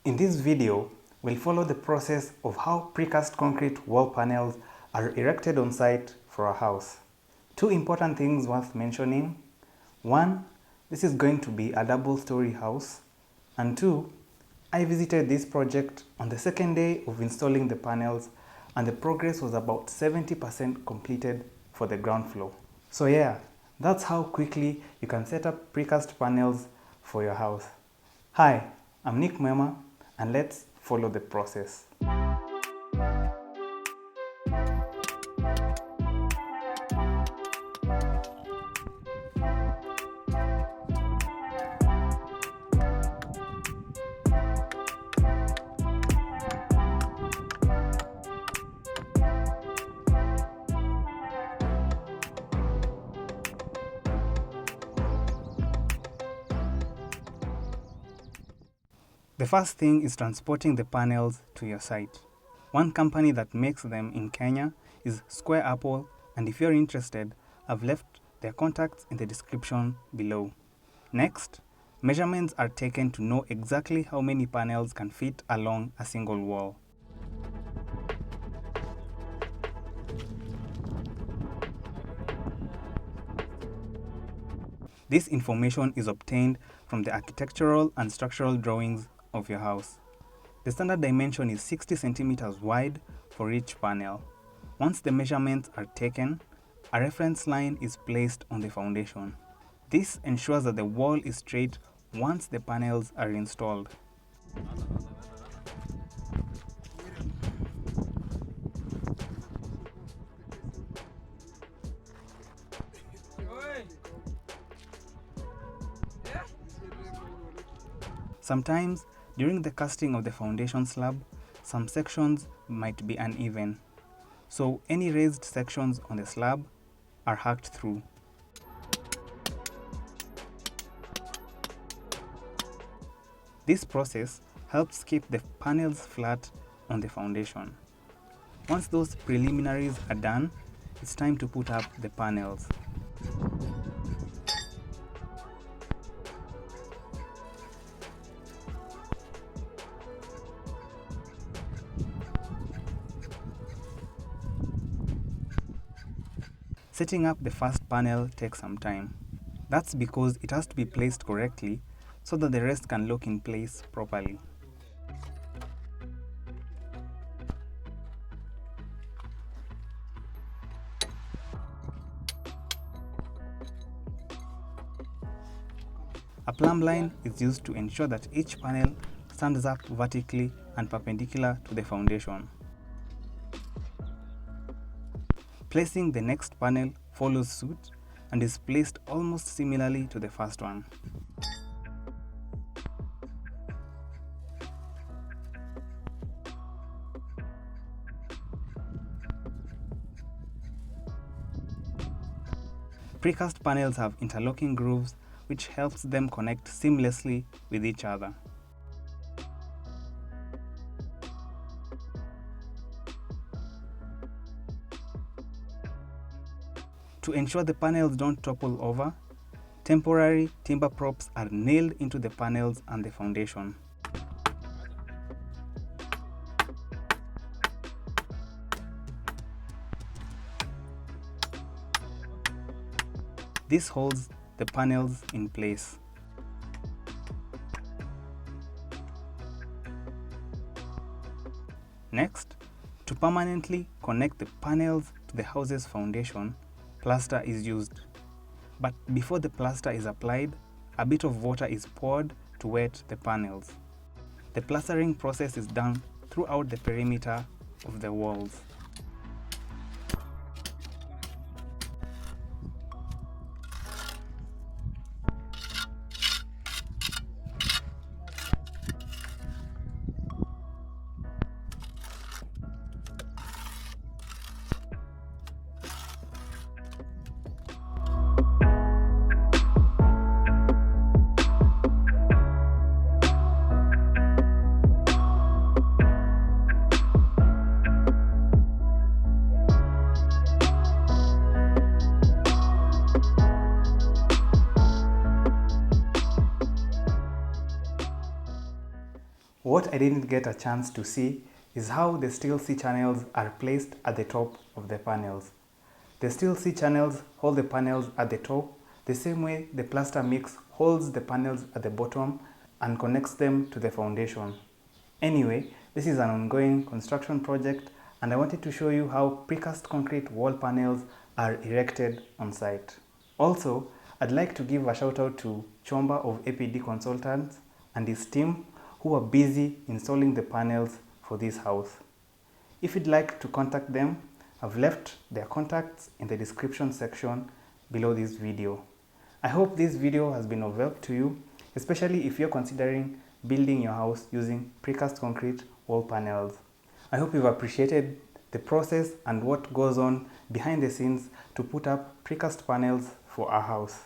In this video, we'll follow the process of how precast concrete wall panels are erected on site for a house. Two important things worth mentioning. One, this is going to be a double-story house. And two, I visited this project on the second day of installing the panels and the progress was about 70% completed for the ground floor. So yeah, that's how quickly you can set up precast panels for your house. Hi, I'm Muema and let's follow the process. The first thing is transporting the panels to your site. One company that makes them in Kenya is Square Apple, and if you're interested, I've left their contacts in the description below. Next, measurements are taken to know exactly how many panels can fit along a single wall. This information is obtained from the architectural and structural drawings of your house. The standard dimension is 60 centimeters wide for each panel. Once the measurements are taken, a reference line is placed on the foundation. This ensures that the wall is straight once the panels are installed. Sometimes, during the casting of the foundation slab, some sections might be uneven, so any raised sections on the slab are hacked through. This process helps keep the panels flat on the foundation. Once those preliminaries are done, it's time to put up the panels. Setting up the first panel takes some time. That's because it has to be placed correctly so that the rest can lock in place properly. A plumb line is used to ensure that each panel stands up vertically and perpendicular to the foundation. Placing the next panel follows suit and is placed almost similarly to the first one. Precast panels have interlocking grooves which helps them connect seamlessly with each other. To ensure the panels don't topple over, temporary timber props are nailed into the panels and the foundation. This holds the panels in place. Next, to permanently connect the panels to the house's foundation, plaster is used. But before the plaster is applied, a bit of water is poured to wet the panels. The plastering process is done throughout the perimeter of the walls. what I didn't get a chance to see is how the steel C-channels are placed at the top of the panels. The steel C-channels hold the panels at the top the same way the plaster mix holds the panels at the bottom and connects them to the foundation. Anyway, this is an ongoing construction project and I wanted to show you how precast concrete wall panels are erected on site. Also, I'd like to give a shout out to Chomba of APD Consultants and his team who are busy installing the panels for this house. If you'd like to contact them, I've left their contacts in the description section below this video. I hope this video has been of help to you, especially if you're considering building your house using precast concrete wall panels. I hope you've appreciated the process and what goes on behind the scenes to put up precast panels for our house.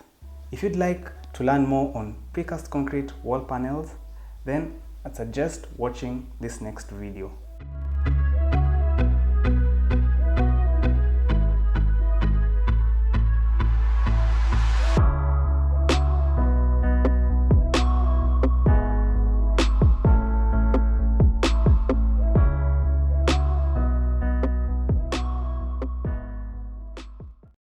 If you'd like to learn more on precast concrete wall panels, then I'd suggest watching this next video.